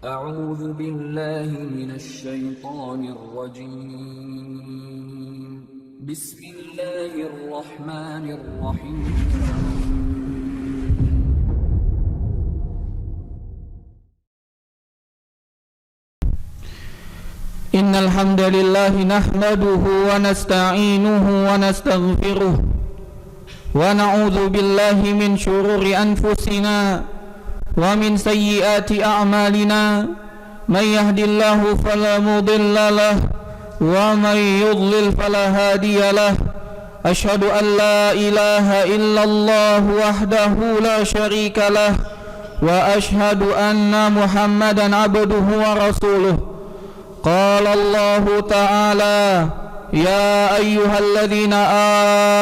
أعوذ بالله من الشيطان الرجيم. بسم الله الرحمن الرحيم. إن الحمد لله نحمده ونستعينه ونستغفره ونعوذ بالله من شرور أنفسنا ومن سيئات أعمالنا. من يهد الله فلا مضل له ومن يضلل فلا هادي له. أشهد أن لا إله إلا الله وحده لا شريك له وأشهد أن محمدا عبده ورسوله. قال الله تعالى: يا أيها الذين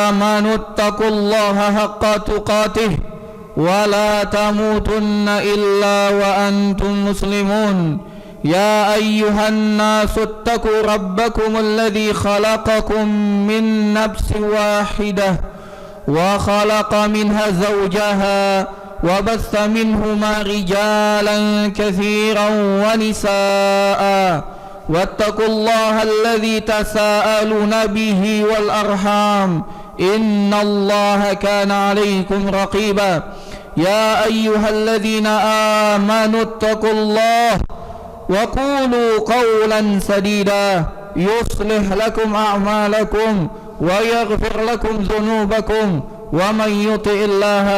آمنوا اتقوا الله حق تقاته ولا تموتن إلا وأنتم مسلمون. يا أيها الناس اتقوا ربكم الذي خلقكم من نفس واحدة وخلق منها زوجها وبث منهما رجالا كثيرا ونساء. واتقوا الله الذي تساءلون به والأرحام إن الله كان عليكم رقيبا. يا أيها الذين آمنوا اتقوا الله وقولوا قولا سديدا يصلح لكم أعمالكم ويغفر لكم ذنوبكم ومن يطع الله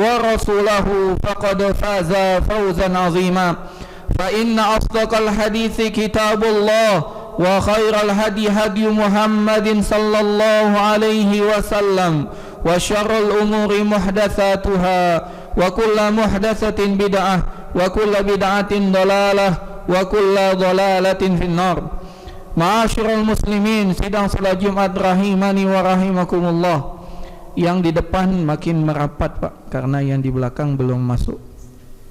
ورسوله فقد فاز فوزا عظيما. فإن أصدق الحديث كتاب الله وخير الهدي هدي محمد صلى الله عليه وسلم وشر الأمور محدثاتها وكل محدثة بدعة وكل بدعة ضلالة وكل ضلالة في النار. Ma'asyiral muslimin, sidang salat Jumat rahimani wa rahimakumullah. Yang di depan makin merapat Pak, karena yang di belakang belum masuk.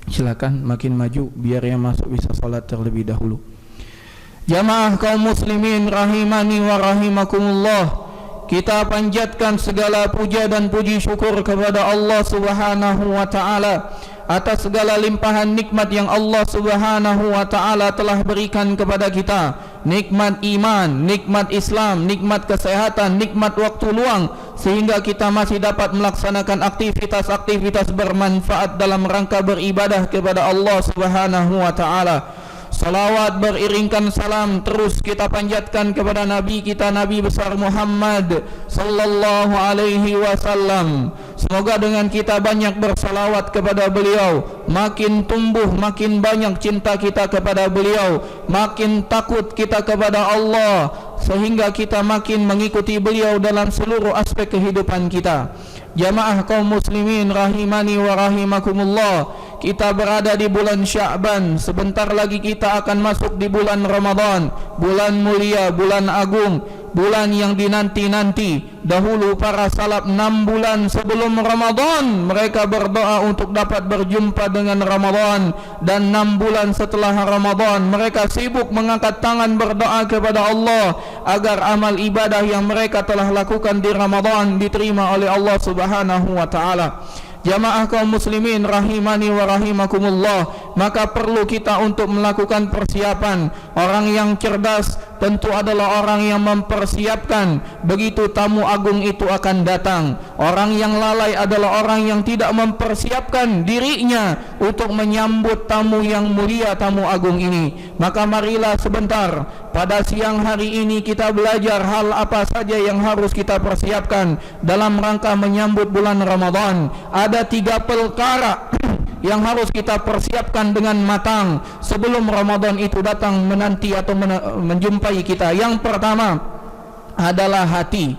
Silakan makin maju biar yang masuk bisa salat terlebih dahulu. Jamaah kaum muslimin rahimani wa rahimakumullah, kita panjatkan segala puja dan puji syukur kepada Allah Subhanahu wa taala atas segala limpahan nikmat yang Allah Subhanahu wa taala telah berikan kepada kita. Nikmat iman, nikmat Islam, nikmat kesehatan, nikmat waktu luang, sehingga kita masih dapat melaksanakan aktivitas-aktivitas bermanfaat dalam rangka beribadah kepada Allah Subhanahu wa taala. Salawat beriringkan salam terus kita panjatkan kepada Nabi kita, Nabi besar Muhammad sallallahu alaihi wasallam. Semoga dengan kita banyak bersalawat kepada beliau, makin tumbuh, makin banyak cinta kita kepada beliau, makin takut kita kepada Allah, sehingga kita makin mengikuti beliau dalam seluruh aspek kehidupan kita. Jamaah kaum muslimin rahimani wa rahimakumullah, kita berada di bulan Sya'ban. Sebentar lagi kita akan masuk di bulan Ramadan, bulan mulia, bulan agung, bulan yang dinanti-nanti. Dahulu para salaf 6 bulan sebelum Ramadan mereka berdoa untuk dapat berjumpa dengan Ramadan, dan 6 bulan setelah Ramadan mereka sibuk mengangkat tangan berdoa kepada Allah agar amal ibadah yang mereka telah lakukan di Ramadan diterima oleh Allah Subhanahu wa taala. Jamaah kaum muslimin rahimani wa rahimakumullah, maka perlu kita untuk melakukan persiapan. Orang yang cerdas tentu adalah orang yang mempersiapkan begitu tamu agung itu akan datang. Orang yang lalai adalah orang yang tidak mempersiapkan dirinya untuk menyambut tamu yang mulia, tamu agung ini. Maka marilah sebentar pada siang hari ini kita belajar hal apa saja yang harus kita persiapkan dalam rangka menyambut bulan Ramadan. Ada 3 perkara yang harus kita persiapkan dengan matang sebelum Ramadan itu datang menanti atau menjumpai kita. Yang pertama adalah hati.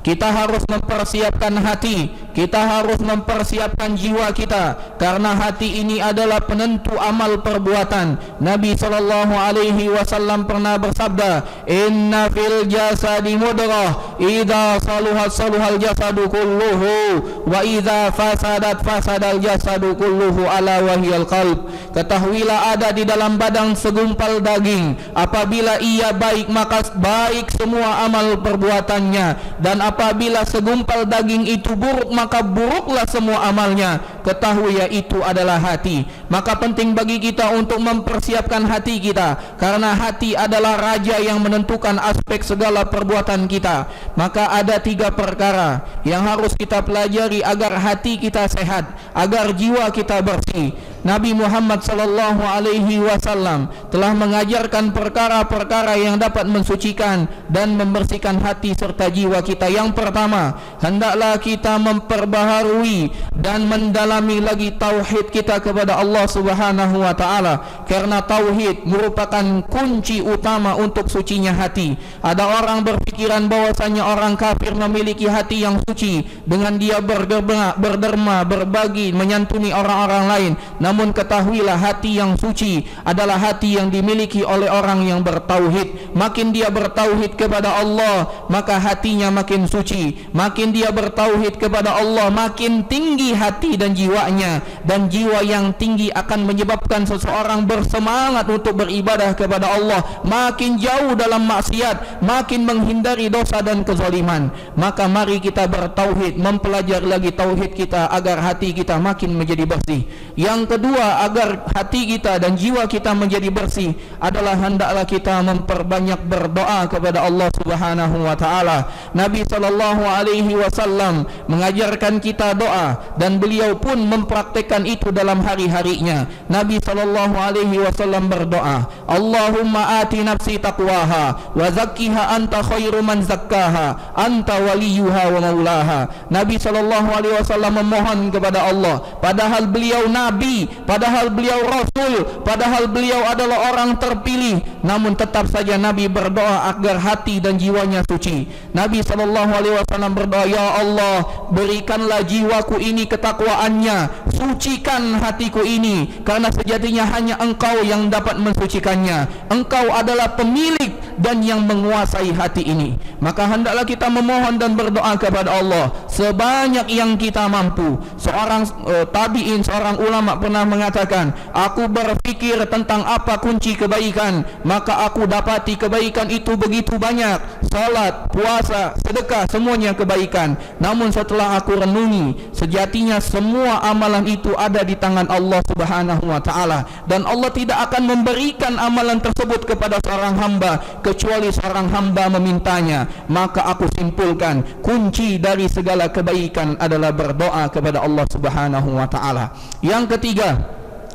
Kita harus mempersiapkan hati, kita harus mempersiapkan jiwa kita, karena hati ini adalah penentu amal perbuatan. Nabi SAW pernah bersabda, "Inna fil jasadi mudghah, idza saluhat saluhal jasadu kulluhu, wa idza fasadat fasadal jasadu kulluhu, ala wahiyal qalb." Ketahuilah ada di dalam badan segumpal daging, apabila ia baik maka baik semua amal perbuatannya, dan apabila segumpal daging itu buruk maka buruklah semua amalnya. ketahui yaitu adalah hati. Maka penting bagi kita untuk mempersiapkan hati kita, karena hati adalah raja yang menentukan aspek segala perbuatan kita. Maka ada 3 perkara yang harus kita pelajari agar hati kita sehat, agar jiwa kita bersih. Nabi Muhammad sallallahu alaihi wasallam telah mengajarkan perkara-perkara yang dapat mensucikan dan membersihkan hati serta jiwa kita. Yang pertama, hendaklah kita memperbaharui dan mendalami lagi tauhid kita kepada Allah Subhanahu wa taala, karena tauhid merupakan kunci utama untuk sucinya hati. Ada orang berpikiran bahwasanya orang kafir memiliki hati yang suci dengan dia berderma, berbagi, menyantuni orang-orang lain. Namun ketahuilah, hati yang suci adalah hati yang dimiliki oleh orang yang bertauhid. Makin dia bertauhid kepada Allah, maka hatinya makin suci. Makin dia bertauhid kepada Allah, makin tinggi hati dan jiwanya. Dan jiwa yang tinggi akan menyebabkan seseorang bersemangat untuk beribadah kepada Allah, makin jauh dalam maksiat, makin menghindari dosa dan kezaliman. Maka mari kita bertauhid, mempelajari lagi tauhid kita agar hati kita makin menjadi bersih. Yang kedua, agar hati kita dan jiwa kita menjadi bersih adalah hendaklah kita memperbanyak berdoa kepada Allah Subhanahu wa taala. Nabi sallallahu alaihi wasallam mengajarkan kita doa dan beliau pun mempraktikkan itu dalam hari-harinya. Nabi sallallahu alaihi wasallam berdoa, Allahumma ati nafsi taqwaha wa zakkiha anta khairu man zakkaha anta waliyuha wa maulaha. Nabi sallallahu alaihi wasallam memohon kepada Allah, padahal beliau nabi, padahal beliau rasul, padahal beliau adalah orang terpilih, namun tetap saja Nabi berdoa agar hati dan jiwanya suci. Nabi sallallahu alaihi wasallam berdoa, ya Allah, berikanlah jiwaku ini ketakwaannya, sucikan hatiku ini, karena sejatinya hanya Engkau yang dapat mensucikannya. Engkau adalah pemilik dan yang menguasai hati ini. Maka hendaklah kita memohon dan berdoa kepada Allah sebanyak yang kita mampu. Seorang tabi'in, seorang ulama pernah mengatakan, aku berpikir tentang apa kunci kebaikan, maka aku dapati kebaikan itu begitu banyak. Salat, puasa, sedekah, semuanya kebaikan. Namun setelah aku renungi, sejatinya semua amalan itu ada di tangan Allah Subhanahu wa taala, dan Allah tidak akan memberikan amalan tersebut kepada seorang hamba kecuali seorang hamba memintanya. Maka aku simpulkan, kunci dari segala kebaikan adalah berdoa kepada Allah Subhanahu wa taala. Yang ketiga,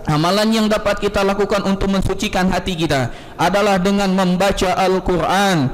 amalan yang dapat kita lakukan untuk mensucikan hati kita adalah dengan membaca Al-Quran.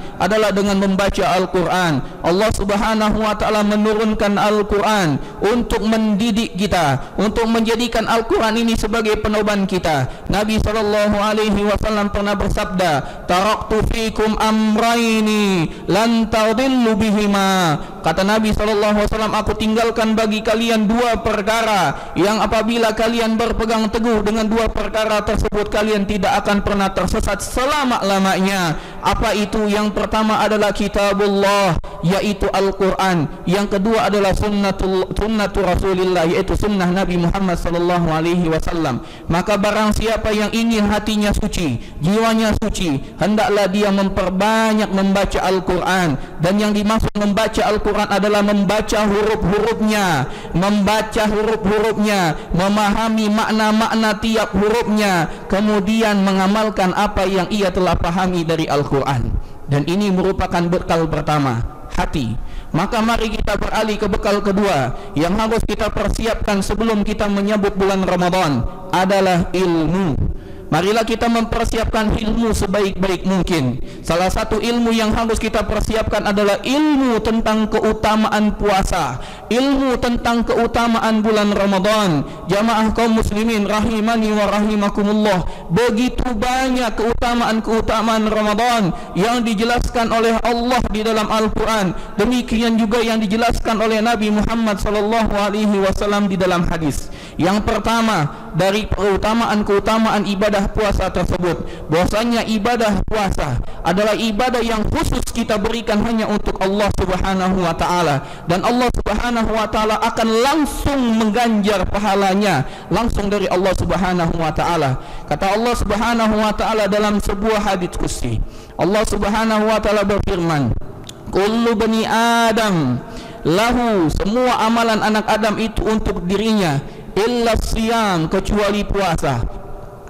Allah Subhanahu wa ta'ala menurunkan Al-Quran untuk mendidik kita, untuk menjadikan Al-Quran ini sebagai pedoman kita. Nabi SAW pernah bersabda, taraktu fikum amraini lan tadillu bihima. Kata Nabi SAW, aku tinggalkan bagi kalian 2 perkara yang apabila kalian berpegang teguh dengan 2 perkara tersebut, kalian tidak akan pernah tersesat selama-lamanya. Apa itu? Yang pertama adalah kitabullah, yaitu Al-Quran. Yang kedua adalah sunnatu Rasulillah, yaitu sunnah Nabi Muhammad sallallahu alaihi wasallam. Maka barang siapa yang ingin hatinya suci, jiwanya suci, hendaklah dia memperbanyak membaca Al-Quran. Dan yang dimaksud membaca Al-Quran adalah membaca huruf-hurufnya, memahami makna-makna tiap hurufnya, kemudian mengamalkan apa yang ia telah pahami dari Al-Quran. Dan ini merupakan bekal pertama, hati. Maka mari kita beralih ke bekal kedua yang harus kita persiapkan sebelum kita menyambut bulan Ramadan, adalah ilmu. Marilah kita mempersiapkan ilmu sebaik-baik mungkin. Salah satu ilmu yang harus kita persiapkan adalah ilmu tentang keutamaan puasa, ilmu tentang keutamaan bulan Ramadan. Jamaah kaum muslimin rahimani wa rahimakumullah, begitu banyak keutamaan-keutamaan Ramadan yang dijelaskan oleh Allah di dalam Al-Quran. Demikian juga yang dijelaskan oleh Nabi Muhammad SAW di dalam hadis. Yang pertama dari keutamaan ibadah puasa tersebut, bahwasanya ibadah puasa adalah ibadah yang khusus kita berikan hanya untuk Allah Subhanahu wa taala, dan Allah Subhanahu wa taala akan langsung mengganjar pahalanya langsung dari Allah Subhanahu wa taala. Kata Allah Subhanahu wa taala dalam sebuah hadits qudsi, Allah Subhanahu wa taala berfirman, kullu bani Adam lahu, semua amalan anak Adam itu untuk dirinya, illa siyam, kecuali puasa.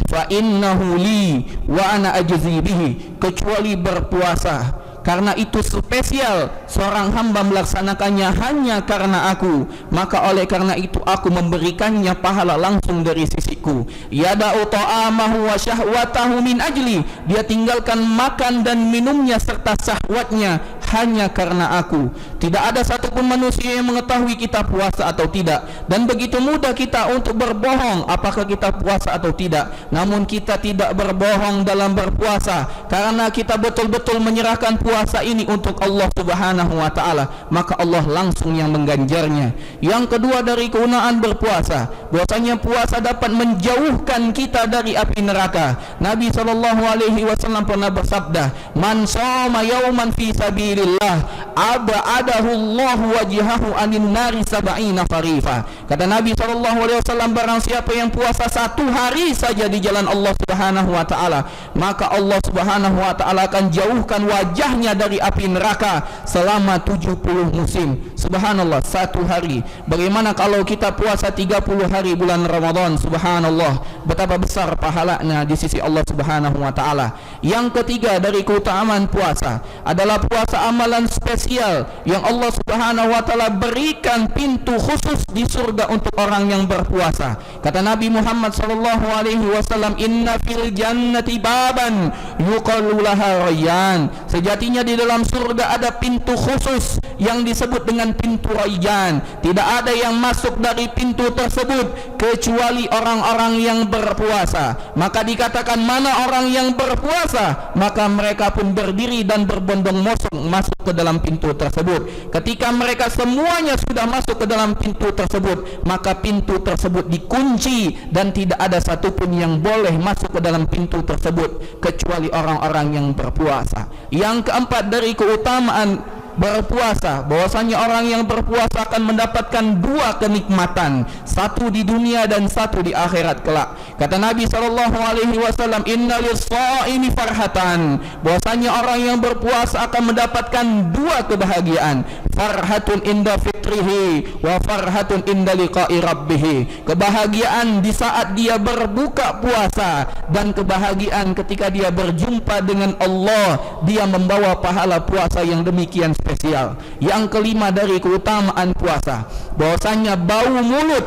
Fa innahu li wa ana ajzi bihi, kecuali berpuasa, karena itu spesial seorang hamba melaksanakannya hanya karena aku, maka oleh karena itu aku memberikannya pahala langsung dari sisiku. Yada'u ta'amahu wa syahwatahu min ajli, dia tinggalkan makan dan minumnya serta syahwatnya hanya karena aku. Tidak ada satupun manusia yang mengetahui kita puasa atau tidak, dan begitu mudah kita untuk berbohong apakah kita puasa atau tidak. Namun kita tidak berbohong dalam berpuasa, karena kita betul-betul menyerahkan puasa ini untuk Allah Subhanahu wa taala, maka Allah langsung yang mengganjarnya. Yang kedua dari kegunaan berpuasa, bahwasanya puasa dapat menjauhkan kita dari api neraka. Nabi SAW pernah bersabda, "Man shoma yauman fi sabilillah, ab'adahu Allah wajhahu anin nari sab'ina kharifa." Kata Nabi SAW, barang siapa yang puasa satu hari saja di jalan Allah Subhanahu wa taala, maka Allah Subhanahu wa taala akan jauhkan wajahnya dari api neraka selama 70 musim. Subhanallah, satu hari. Bagaimana kalau kita puasa 30 hari bulan Ramadan? Subhanallah, betapa besar pahalanya di sisi Allah Subhanahu wa taala. Yang ketiga dari keutamaan puasa adalah puasa amalan spesial yang Allah Subhanahu wa taala berikan pintu khusus di surga untuk orang yang berpuasa. Kata Nabi Muhammad sallallahu alaihi wasallam, "Inna fil jannati baban yuqalu laha rayyan." Sejatinya di dalam surga ada pintu khusus yang disebut dengan pintu Rayyan. Tidak ada yang masuk dari pintu tersebut kecuali orang-orang yang berpuasa. Maka dikatakan, mana orang yang berpuasa, maka mereka pun berdiri dan berbondong-bondong masuk ke dalam pintu tersebut. Ketika mereka semuanya sudah masuk ke dalam pintu tersebut, maka pintu tersebut dikunci dan tidak ada satupun yang boleh masuk ke dalam pintu tersebut kecuali orang-orang yang berpuasa. Yang keempat dari keutamaan berpuasa, bahwasanya orang yang berpuasa akan mendapatkan dua kenikmatan, satu di dunia dan satu di akhirat kelak. Kata Nabi SAW, "Inna lis-shaimi farhatan," bahwasanya orang yang berpuasa akan mendapatkan dua kebahagiaan, farhatun inda fitrihi wa farhatun inda liqa'i rabbih. Kebahagiaan di saat dia berbuka puasa dan kebahagiaan ketika dia berjumpa dengan Allah, dia membawa pahala puasa yang demikian spesial. Yang kelima dari keutamaan puasa, bahwasanya bau mulut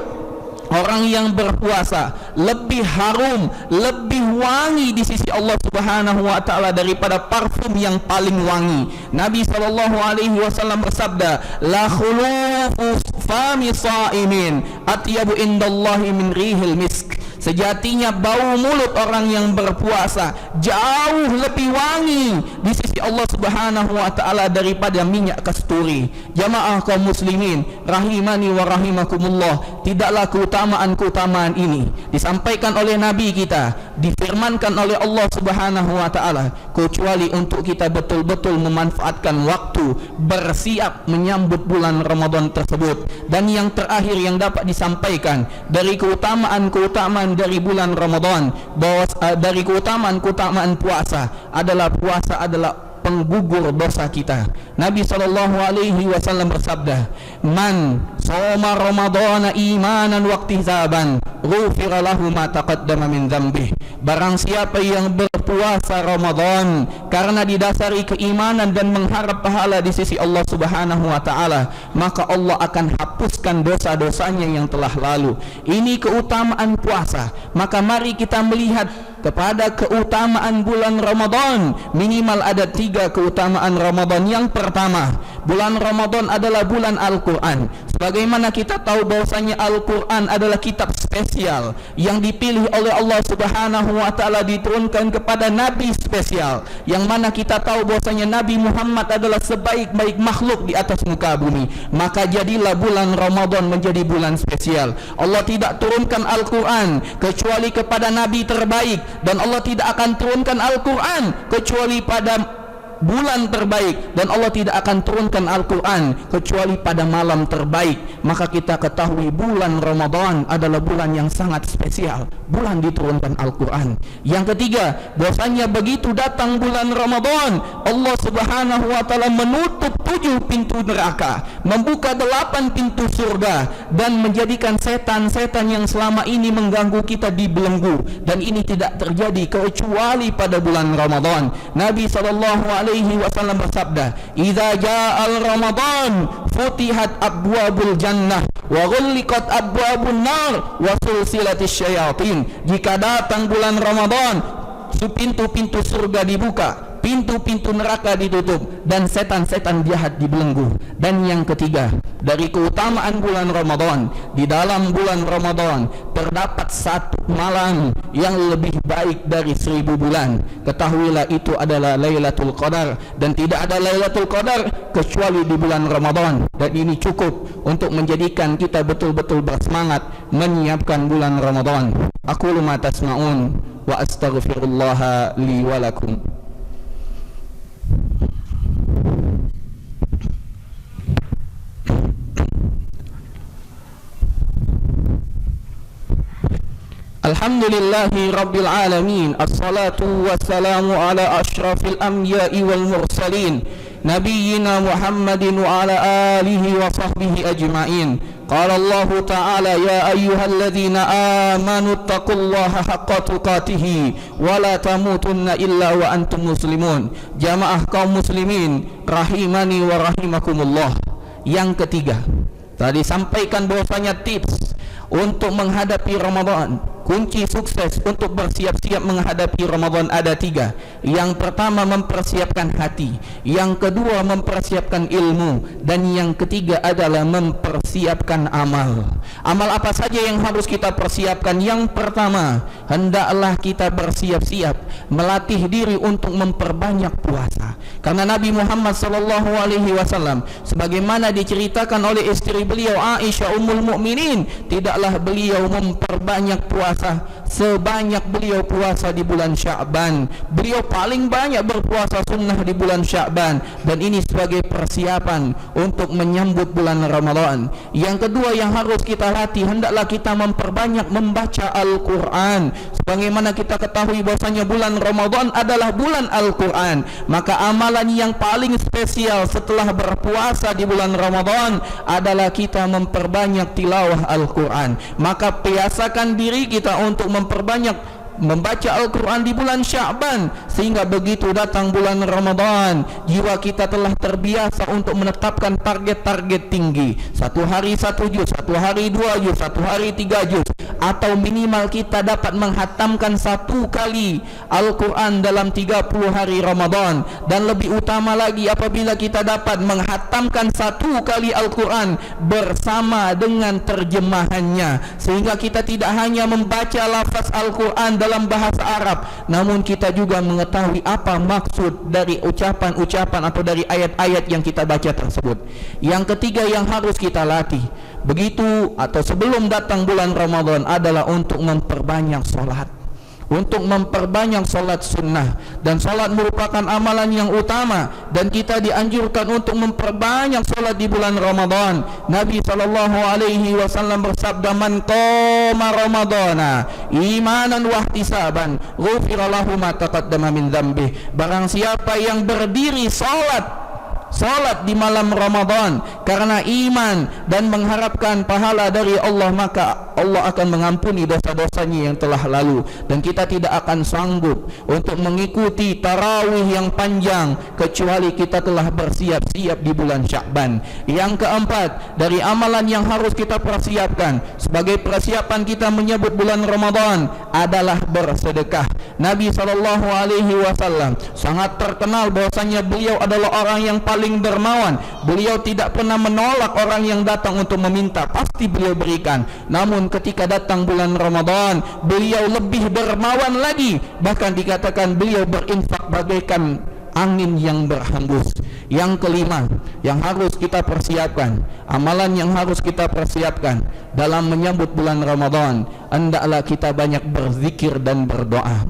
orang yang berpuasa lebih harum, lebih wangi di sisi Allah Subhanahu wa taala daripada parfum yang paling wangi. Nabi SAW bersabda, "La khulufu fami sha'imin atyabu indallahi min rihil misk." Sejatinya bau mulut orang yang berpuasa jauh lebih wangi di sisi Allah Subhanahu wa taala daripada minyak kasturi. Jamaah kaum muslimin rahimani wa rahimakumullah, tidaklah keutamaan ini disampaikan oleh Nabi kita, difirmankan oleh Allah Subhanahu wa taala, kecuali untuk kita betul-betul memanfaatkan waktu bersiap menyambut bulan Ramadan tersebut. Dan yang terakhir yang dapat disampaikan dari keutamaan dari bulan Ramadan, bahwa dari keutamaan puasa adalah penggugur dosa kita. Nabi SAW bersabda, "Man shoma Ramadhana imanan wa ihtisaban, ghufira lahu ma taqaddama min dzambih." Barang siapa yang berpuasa Ramadan karena didasari keimanan dan mengharap pahala di sisi Allah Subhanahu wa taala, maka Allah akan hapuskan dosa-dosanya yang telah lalu. Ini keutamaan puasa. Maka mari kita melihat kepada keutamaan bulan Ramadan. Minimal ada 3 keutamaan Ramadan. Yang pertama, bulan Ramadan adalah bulan Al-Quran. Sebagaimana kita tahu bahwasanya Al-Quran adalah kitab spesial yang dipilih oleh Allah Subhanahu wa taala, diturunkan kepada nabi spesial, yang mana kita tahu bahwasanya Nabi Muhammad adalah sebaik-baik makhluk di atas muka bumi. Maka jadilah bulan Ramadan menjadi bulan spesial. Allah tidak turunkan Al-Quran kecuali kepada nabi terbaik, dan Allah tidak akan turunkan Al-Quran kecuali pada bulan terbaik, dan Allah tidak akan turunkan Al-Quran kecuali pada malam terbaik. Maka kita ketahui bulan Ramadan adalah bulan yang sangat spesial, bulan diturunkan Al-Quran. Yang ketiga, bahwasanya begitu datang bulan Ramadan, Allah Subhanahu wa ta'ala menutup 7 pintu neraka, membuka 8 pintu surga, dan menjadikan setan-setan yang selama ini mengganggu kita dibelenggu. Dan ini tidak terjadi kecuali pada bulan Ramadan. Nabi SAW bersabda, "Idza ja'al Ramadan futihat abwabul jannah wa ghulliqat abwabun nar wa sulsilatis syayatin." Jika datang bulan Ramadan, pintu-pintu surga dibuka, pintu-pintu neraka ditutup, dan setan-setan jahat dibelenggu. Dan yang ketiga, dari keutamaan bulan Ramadan, di dalam bulan Ramadan terdapat satu malam yang lebih baik dari 1000 bulan. Ketahuilah itu adalah Lailatul Qadar, dan tidak ada Lailatul Qadar kecuali di bulan Ramadan. Dan ini cukup untuk menjadikan kita betul-betul bersemangat menyiapkan bulan Ramadan. Aqulu ma tasma'un wa astaghfirullah li wa lakum. Alhamdulillahi Rabbil Alamin. Assalatu wassalamu ala ashrafil anbiya'i wal mursalin, nabiyyina Muhammadin wa ala alihi wa sahbihi ajma'in. Qala Allah Ta'ala, ya ayyuhalladzina amanu taqullaha haqqa tuqatih wa la tamutunna illa wa antum muslimun. Jamaah kaum muslimin rahimani wa rahimakumullah. Yang ketiga, tadi sampaikan bahwasanya tips untuk menghadapi Ramadan, kunci sukses untuk bersiap-siap menghadapi Ramadan ada 3. Yang pertama, mempersiapkan hati. Yang kedua, mempersiapkan ilmu. Dan yang ketiga adalah mempersiapkan amal. Amal apa saja yang harus kita persiapkan? Yang pertama, hendaklah kita bersiap-siap melatih diri untuk memperbanyak puasa. Karena Nabi Muhammad SAW, sebagaimana diceritakan oleh istri beliau Aisyah Ummul Mukminin, tidaklah beliau memperbanyak puasa sebanyak beliau puasa di bulan Sya'ban. Beliau paling banyak berpuasa sunnah di bulan Sya'ban, dan ini sebagai persiapan untuk menyambut bulan Ramadan. Yang kedua yang harus kita latih, hendaklah kita memperbanyak membaca Al-Quran. Sebagaimana kita ketahui bahwasanya bulan Ramadan adalah bulan Al-Quran, maka amalan yang paling spesial setelah berpuasa di bulan Ramadan adalah kita memperbanyak tilawah Al-Quran. Maka biasakan diri kita untuk memperbanyak membaca Al-Quran di bulan Sya'ban, sehingga begitu datang bulan Ramadan, jiwa kita telah terbiasa untuk menetapkan target-target tinggi. 1 hari 1 juz, 1 hari 2 juz, 1 hari 3 juz, atau minimal kita dapat menghatamkan 1 kali Al-Quran dalam 30 hari Ramadan. Dan lebih utama lagi apabila kita dapat menghatamkan 1 kali Al-Quran bersama dengan terjemahannya, sehingga kita tidak hanya membaca lafaz Al-Quran dalam bahasa Arab, namun kita juga mengetahui apa maksud dari ucapan-ucapan atau dari ayat-ayat yang kita baca tersebut. Yang ketiga yang harus kita latih begitu atau sebelum datang bulan Ramadan adalah untuk memperbanyak sholat, untuk memperbanyak sholat sunnah. Dan sholat merupakan amalan yang utama, dan kita dianjurkan untuk memperbanyak sholat di bulan Ramadan. Nabi SAW bersabda, "Man qama Ramadana imanan wa ihtisaban ghufira lahu ma taqaddama min dzambih." Barang siapa yang berdiri sholat di malam Ramadan karena iman dan mengharapkan pahala dari Allah, maka Allah akan mengampuni dosa-dosanya yang telah lalu. Dan kita tidak akan sanggup untuk mengikuti tarawih yang panjang kecuali kita telah bersiap-siap di bulan Sya'ban. Yang keempat, dari amalan yang harus kita persiapkan sebagai persiapan kita menyambut bulan Ramadan adalah bersedekah. Nabi SAW sangat terkenal bahwasanya beliau adalah orang yang paling dermawan. Beliau tidak pernah menolak orang yang datang untuk meminta, pasti beliau berikan. Namun ketika datang bulan Ramadan, beliau lebih dermawan lagi. Bahkan dikatakan beliau berinfak bagaikan angin yang berhembus. Yang kelima yang harus kita persiapkan, amalan yang harus kita persiapkan dalam menyambut bulan Ramadan, hendaklah kita banyak berzikir dan berdoa.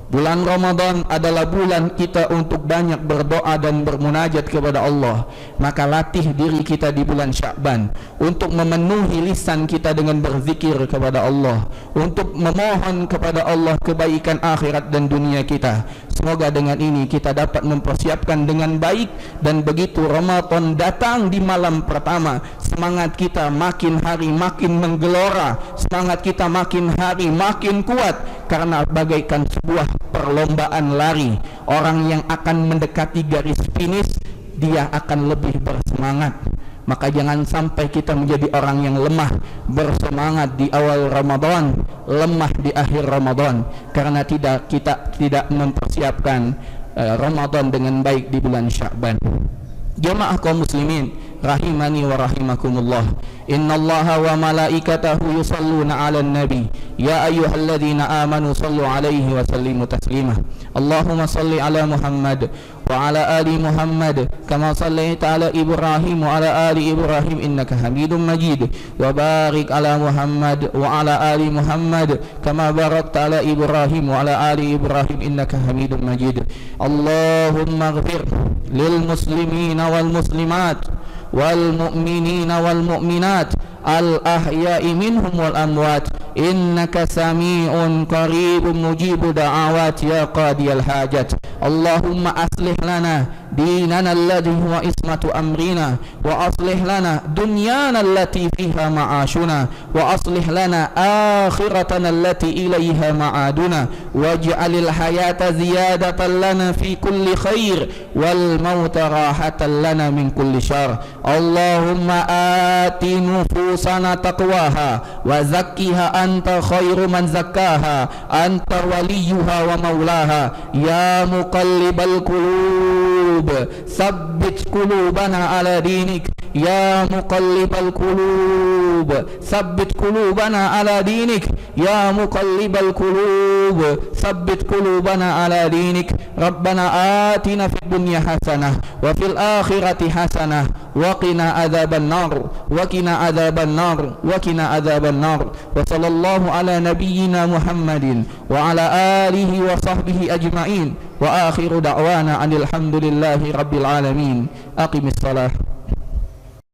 Bulan Ramadan adalah bulan kita untuk banyak berdoa dan bermunajat kepada Allah. Maka latih diri kita di bulan Sya'ban untuk memenuhi lisan kita dengan berzikir kepada Allah, untuk memohon kepada Allah kebaikan akhirat dan dunia kita. Semoga dengan ini kita dapat mempersiapkan dengan baik, dan begitu Ramadan datang di malam pertama, semangat kita makin hari makin menggelora, semangat kita makin hari makin kuat, karena bagaikan sebuah perlombaan lari. Orang yang akan mendekati garis finish, dia akan lebih bersemangat. Maka jangan sampai kita menjadi orang yang lemah bersemangat di awal Ramadan, lemah di akhir Ramadan, karena kita tidak mempersiapkan Ramadan dengan baik di bulan Sya'ban. Jamaah kaum muslimin rahimani wa rahimakumullah. Innallaha wa malaikatahu yusalluna 'alan nabi ya ayyuhalladzina amanu sallu 'alaihi wa sallimu taslima. Allahumma salli 'ala Muhammad wa 'ala ali Muhammad kama sallaita 'ala Ibrahim wa 'ala ali Ibrahim innaka Hamidum Majid, wa barik 'ala Muhammad wa 'ala ali Muhammad kama barakta 'ala Ibrahim wa 'ala ali Ibrahim innaka Hamidum Majid. Allahumma ighfir lil muslimina wal muslimat wal mu'minina wal mu'minat al ahya'i minhum wal amwat innaka sami'un qaribun mujibu da'awat ya qadiyal hajat. Allahumma aslih lana dinana alladhi huwa ismatu amrina, wa aslih lana dunyana allati fiha ma'ashuna, wa aslih lana akhiratana allati ilayha ma'aduna, waj'alil hayata ziyadatan lana fi kulli khair wal mauta rahatan lana min kulli syar. Allahumma ati nufusana taqwaha wa zakkiha anta khairu man zakkaha anta waliyuha wa maulaha ya muqallibal qulub sabbit qulubana ala dinik ya muqallibal qulub sabbit qulubana ala dinik ya muqallibal qulub sabbit qulubana ala dinik. Rabbana atina fid dunya hasanah wa fil akhirati hasanah wa qina adzaban nar wa qina adzaban nar wa qina adzaban nar. Wa sallallahu ala nabiyyina Muhammadin wa ala alihi wa sahbihi ajma'in wa akhiru da'wana anil hamdulillahi rabbil alamin. Aqimis salah.